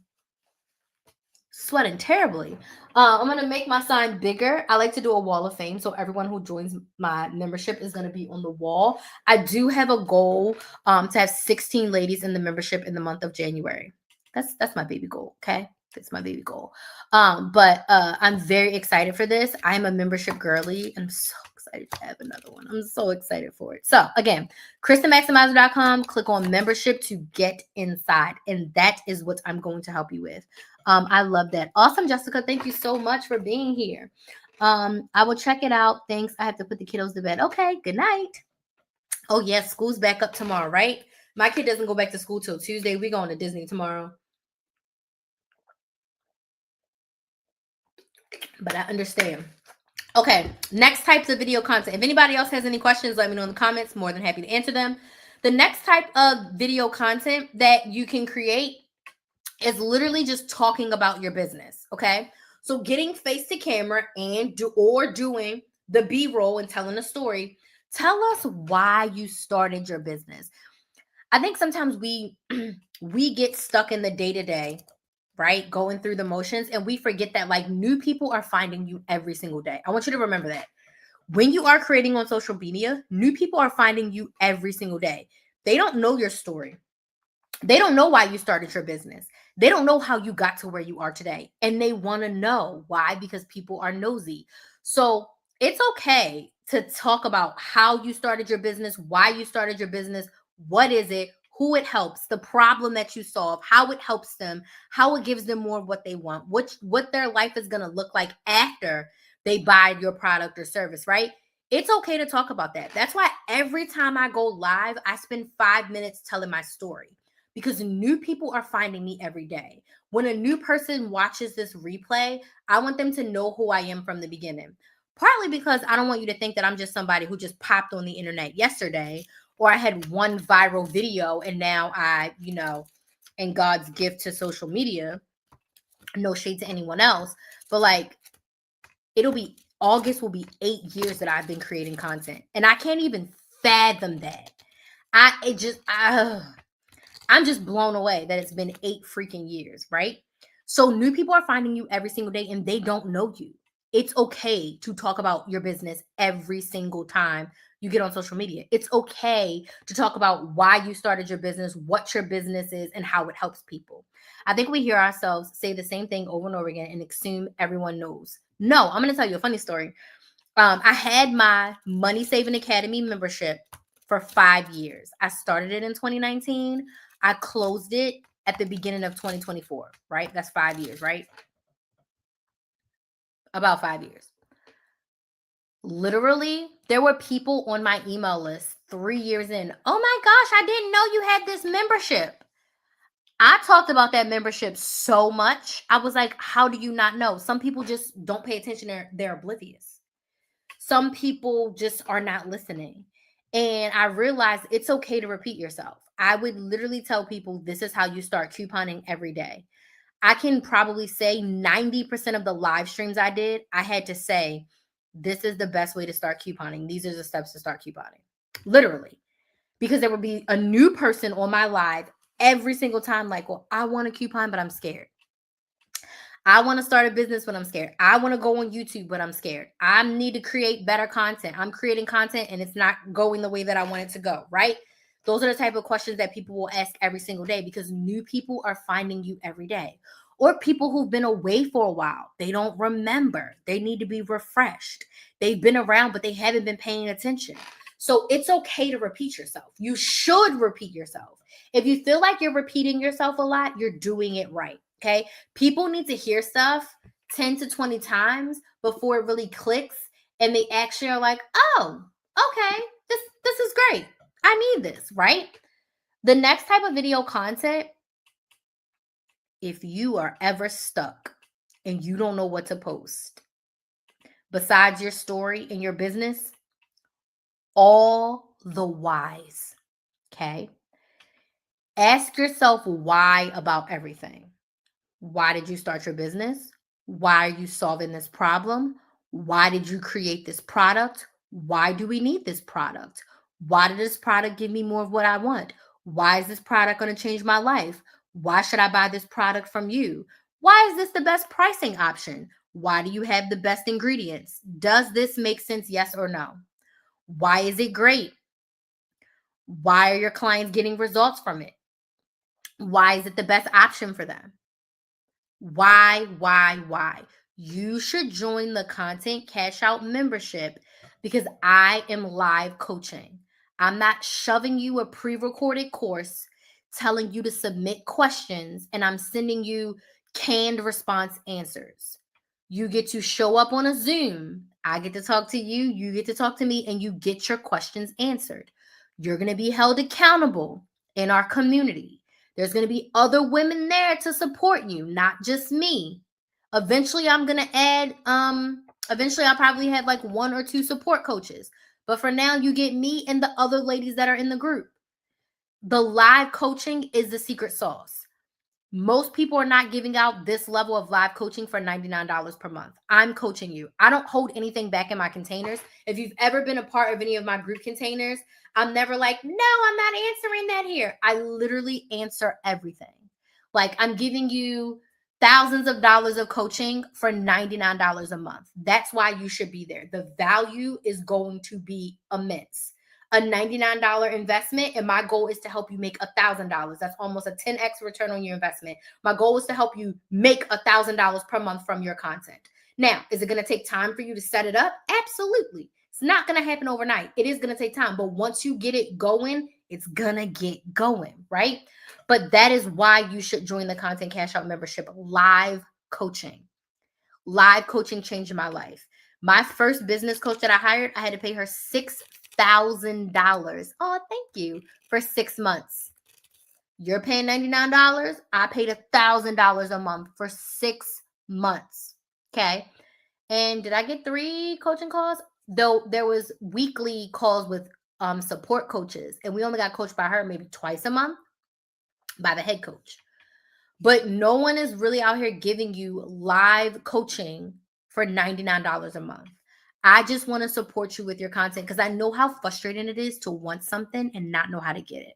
terribly. I'm going to make my sign bigger. I like to do a wall of fame. So everyone who joins my membership is going to be on the wall. I do have a goal to have 16 ladies in the membership in the month of January. That's my baby goal. Okay. That's my baby goal. But I'm very excited for this. I'm a membership girly. I'm so excited to have another one. I'm so excited for it. So again, christhemaximizer.com, click on membership to get inside. And that is what I'm going to help you with. I love that. Awesome, Jessica. Thank you so much for being here. I will check it out. Thanks. I have to put the kiddos to bed. Okay. Good night. Oh, yes. School's back up tomorrow, right? My kid doesn't go back to school till Tuesday. We're going to Disney tomorrow. But I understand. Okay. Next types of video content. If anybody else has any questions, let me know in the comments. More than happy to answer them. The next type of video content that you can create is literally just talking about your business. Okay. So getting face to camera and doing the B-roll and telling a story. Tell us why you started your business. I think sometimes we get stuck in the day-to-day, right? Going through the motions, and we forget that like new people are finding you every single day. I want you to remember that. When you are creating on social media, new people are finding you every single day. They don't know your story. They don't know why you started your business. They don't know how you got to where you are today. And they want to know why, because people are nosy. So it's okay to talk about how you started your business, why you started your business, what is it, who it helps, the problem that you solve, how it helps them, how it gives them more of what they want, what their life is going to look like after they buy your product or service, right? It's okay to talk about that. That's why every time I go live, I spend 5 minutes telling my story. Because new people are finding me every day. When a new person watches this replay, I want them to know who I am from the beginning. Partly because I don't want you to think that I'm just somebody who just popped on the internet yesterday, or I had one viral video and now and God's gift to social media, no shade to anyone else, but like August will be 8 years that I've been creating content. And I can't even fathom that. I'm just blown away that it's been 8 freaking years, right? So new people are finding you every single day and they don't know you. It's okay to talk about your business every single time you get on social media. It's okay to talk about why you started your business, what your business is, and how it helps people. I think we hear ourselves say the same thing over and over again and assume everyone knows. No, I'm going to tell you a funny story. I had my Money Saving Academy membership for 5 years. I started it in 2019. I closed it at the beginning of 2024, right? That's 5 years, right? About 5 years. Literally, there were people on my email list 3 years in. Oh my gosh, I didn't know you had this membership. I talked about that membership so much. I was like, how do you not know? Some people just don't pay attention. They're oblivious. Some people just are not listening. And I realized it's okay to repeat yourself. I would literally tell people this is how you start couponing every day. I can probably say 90% of the live streams I did, I had to say, this is the best way to start couponing. These are the steps to start couponing. Literally. Because there would be a new person on my live every single time like, well, I want a coupon, but I'm scared. I want to start a business, but I'm scared. I want to go on YouTube, but I'm scared. I need to create better content. I'm creating content and it's not going the way that I want it to go, right? Those are the type of questions that people will ask every single day because new people are finding you every day. Or people who've been away for a while. They don't remember. They need to be refreshed. They've been around, but they haven't been paying attention. So it's okay to repeat yourself. You should repeat yourself. If you feel like you're repeating yourself a lot, you're doing it right. Okay. People need to hear stuff 10 to 20 times before it really clicks and they actually are like, oh, okay, this is great. I need this, right? The next type of video content, if you are ever stuck and you don't know what to post, besides your story and your business, all the whys, okay? Ask yourself why about everything. Why did you start your business? Why are you solving this problem? Why did you create this product? Why do we need this product? Why did this product give me more of what I want? Why is this product going to change my life? Why should I buy this product from you? Why is this the best pricing option? Why do you have the best ingredients? Does this make sense? Yes or no? Why is it great? Why are your clients getting results from it? Why is it the best option for them? Why? You should join the Content Cash Out membership because I am live coaching. I'm not shoving you a pre-recorded course telling you to submit questions and I'm sending you canned response answers. You get to show up on a Zoom. I get to talk to you, you get to talk to me, and you get your questions answered. You're going to be held accountable in our community. There's going to be other women there to support you, not just me. Eventually I'll probably have like 1 or 2 support coaches. But for now, you get me and the other ladies that are in the group. The live coaching is the secret sauce. Most people are not giving out this level of live coaching for $99 per month. I'm coaching you. I don't hold anything back in my containers. If you've ever been a part of any of my group containers, I'm never like, no, I'm not answering that here. I literally answer everything. Like I'm giving you thousands of dollars of coaching for $99 a month. That's why you should be there. The value is going to be immense. A $99 investment, and my goal is to help you make $1,000. That's almost a 10x return on your investment. My goal is to help you make $1,000 per month from your content. Now, is it going to take time for you to set it up? Absolutely. It's not going to happen overnight. It is going to take time, but once you get it going, it's going to get going, right? But that is why you should join the Content Cash Out membership. Live coaching. Live coaching changed my life. My first business coach that I hired, I had to pay her $6,000. Oh, thank you. For 6 months. You're paying $99. I paid $1,000 a month for 6 months. Okay. And did I get 3 coaching calls? Though there was weekly calls with support coaches, and we only got coached by her maybe twice a month by the head coach. But no one is really out here giving you live coaching for $99 a month. I just want to support you with your content because I know how frustrating it is to want something and not know how to get it.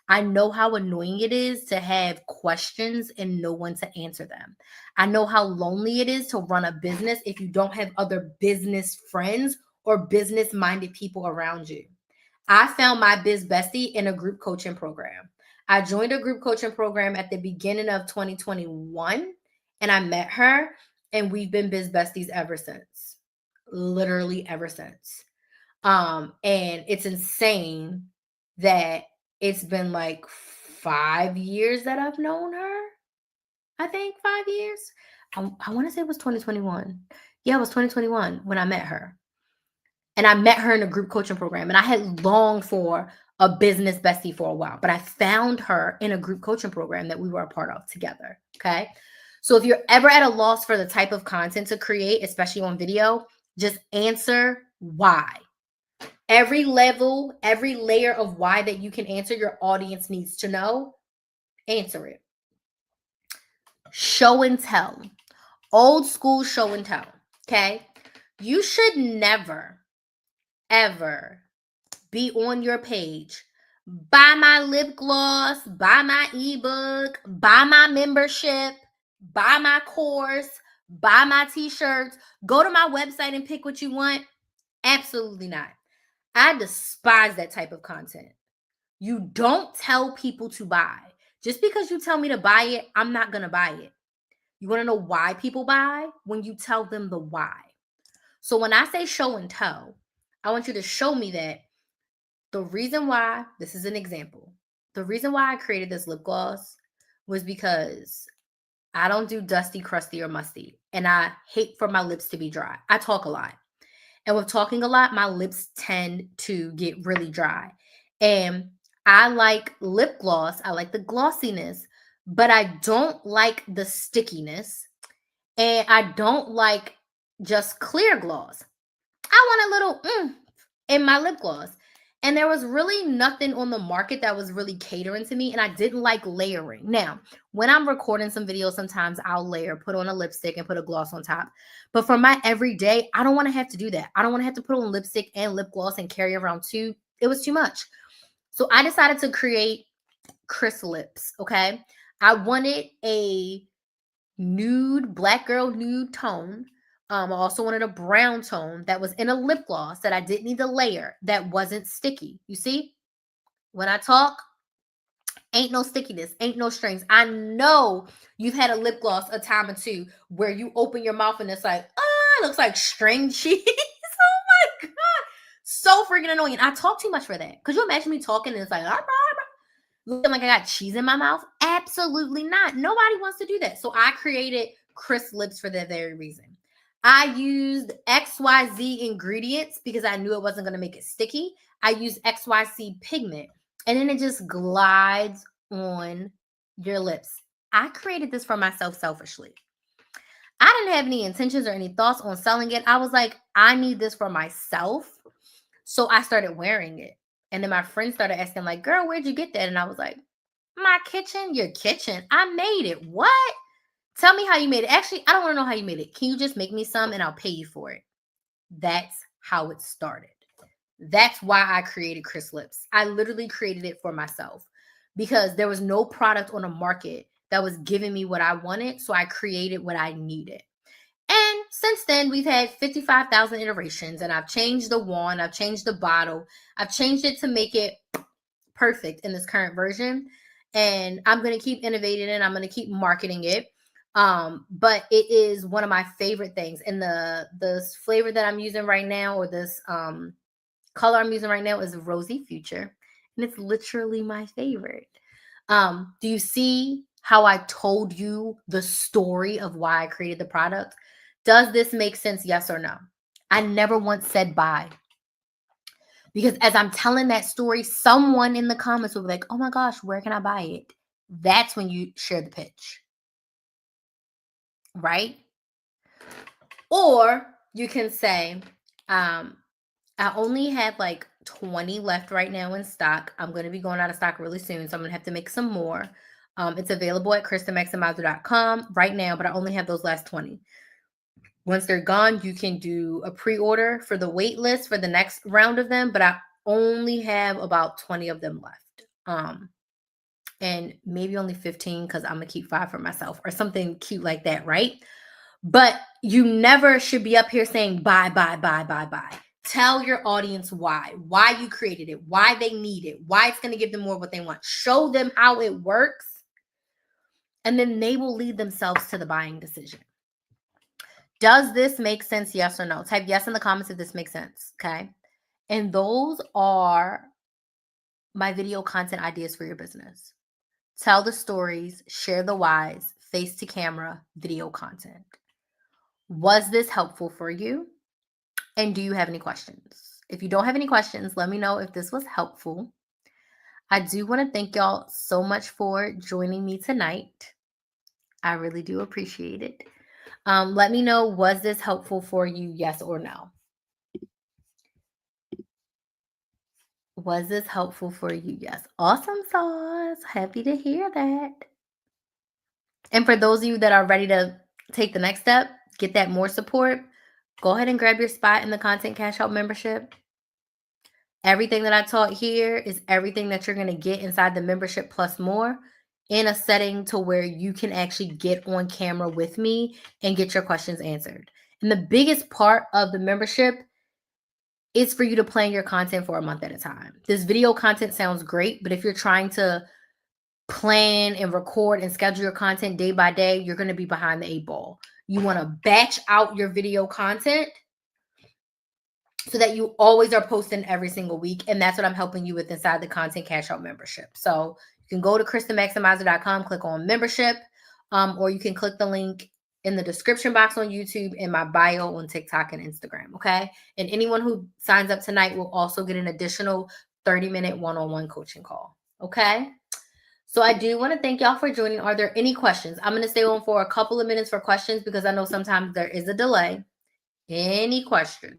I know how annoying it is to have questions and no one to answer them. I know how lonely it is to run a business if you don't have other business friends or business-minded people around you. I found my biz bestie in a group coaching program. I joined a group coaching program at the beginning of 2021 and I met her and we've been biz besties ever since. Literally ever since. And it's insane that it's been like 5 years that I've known her. I think 5 years. I want to say it was 2021. Yeah, it was 2021 when I met her. And I met her in a group coaching program. And I had longed for a business bestie for a while, but I found her in a group coaching program that we were a part of together. Okay. So if you're ever at a loss for the type of content to create, especially on video, just answer why. Every level, every layer of why that you can answer, your audience needs to know. Answer it. Show and tell. Old school show and tell. Okay. You should never, ever be on your page. Buy my lip gloss, buy my ebook, buy my membership, buy my course, buy my t-shirts, go to my website and pick what you want. Absolutely not. I despise that type of content. You don't tell people to buy. Just because you tell me to buy it, I'm not going to buy it. You want to know why people buy? When you tell them the why. So when I say show and tell, I want you to show me that The reason why, this is an example. The reason why I created this lip gloss was because I don't do dusty, crusty, or musty. And I hate for my lips to be dry. I talk a lot. And with talking a lot, my lips tend to get really dry. And I like lip gloss. I like the glossiness, but I don't like the stickiness. And I don't like just clear gloss. I want a little in my lip gloss. And there was really nothing on the market that was really catering to me. And I didn't like layering. Now, when I'm recording some videos, sometimes I'll layer, put on a lipstick and put a gloss on top. But for my everyday, I don't want to have to do that. I don't want to have to put on lipstick and lip gloss and carry around two. It was too much. So I decided to create Chris Lips. Okay. I wanted a nude, black girl nude tone. I also wanted a brown tone that was in a lip gloss that I didn't need to layer, that wasn't sticky. You see, when I talk, ain't no stickiness, ain't no strings. I know you've had a lip gloss a time or two where you open your mouth and it's like, it looks like string cheese. Oh my God. So freaking annoying. I talk too much for that. Could you imagine me talking and it's like, looking like I got cheese in my mouth? Absolutely not. Nobody wants to do that. So I created Chris Lips for that very reason. I used XYZ ingredients because I knew it wasn't going to make it sticky. I used XYZ pigment, and then it just glides on your lips. I created this for myself selfishly. I didn't have any intentions or any thoughts on selling it. I was like, I need this for myself. So I started wearing it. And then my friends started asking, like, girl, where'd you get that? And I was like, my kitchen, your kitchen. I made it. What? Tell me how you made it. Actually, I don't want to know how you made it. Can you just make me some and I'll pay you for it? That's how it started. That's why I created Chris Lips. I literally created it for myself because there was no product on the market that was giving me what I wanted. So I created what I needed. And since then, we've had 55,000 iterations, and I've changed the wand, I've changed the bottle, I've changed it to make it perfect in this current version. And I'm going to keep innovating it. I'm going to keep marketing it. But it is one of my favorite things. And the flavor that I'm using right now, or this color I'm using right now, is Rosy Future. And it's literally my favorite. Do you see how I told you the story of why I created the product? Does this make sense? Yes or no? I never once said bye. Because as I'm telling that story, someone in the comments will be like, oh my gosh, where can I buy it? That's when you share the pitch. Right? Or you can say, I only have like 20 left right now in stock. I'm going to be going out of stock really soon, so I'm going to have to make some more. It's available at KristenMaximizer.com right now, but I only have those last 20. Once they're gone, you can do a pre-order for the wait list for the next round of them, but I only have about 20 of them left. And maybe only 15 because I'm going to keep 5 for myself or something cute like that, right? But you never should be up here saying buy. Tell your audience why you created it, why they need it, why it's going to give them more of what they want. Show them how it works, and then they will lead themselves to the buying decision. Does this make sense? Yes or no? Type yes in the comments if this makes sense, okay? And those are my video content ideas for your business. Tell the stories, share the whys, face to camera, video content. Was this helpful for you? And do you have any questions? If you don't have any questions, let me know if this was helpful. I do want to thank y'all so much for joining me tonight. I really do appreciate it. Let me know, was this helpful for you? Yes or no? Was this helpful for you? Yes. Awesome sauce. Happy to hear that. And for those of you that are ready to take the next step, get that more support, go ahead and grab your spot in the Content Cash Help membership. Everything that I taught here is everything that you're going to get inside the membership plus more, in a setting to where you can actually get on camera with me and get your questions answered. And the biggest part of the membership is for you to plan your content for a month at a time. This video content sounds great, but if you're trying to plan and record and schedule your content day by day, you're going to be behind the 8 ball. You want to batch out your video content so that you always are posting every single week. And that's what I'm helping you with inside the Content Cash Out membership. So you can go to KristenMaximizer.com, click on membership, or you can click the link in the description box on YouTube and my bio on TikTok and Instagram. Okay. And anyone who signs up tonight will also get an additional 30-minute one-on-one coaching call. Okay. So I do want to thank y'all for joining. Are there any questions? I'm going to stay on for a couple of minutes for questions because I know sometimes there is a delay. Any questions?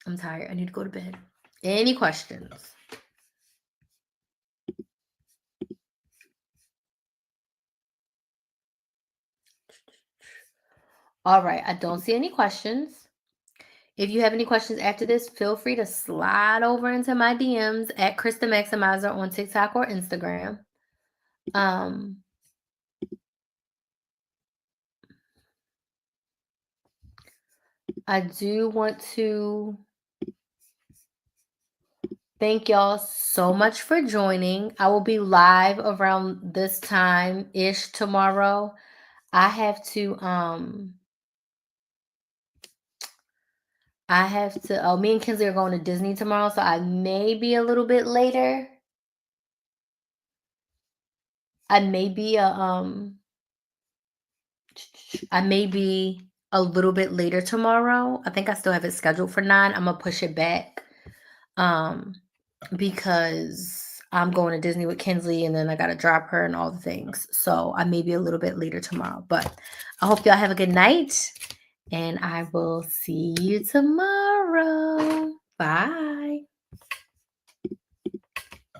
I'm tired. I need to go to bed. Any questions? All right. I don't see any questions. If you have any questions after this, feel free to slide over into my DMs at Kristen Maximizer on TikTok or Instagram. I do want to thank y'all so much for joining. I will be live around this time-ish tomorrow. I have to, me and Kinsley are going to Disney tomorrow, so I may be a little bit later. I may be a little bit later tomorrow. I think I still have it scheduled for 9. I'm gonna push it back because I'm going to Disney with Kinsley and then I gotta drop her and all the things. So I may be a little bit later tomorrow. But I hope y'all have a good night and I will see you tomorrow. Bye.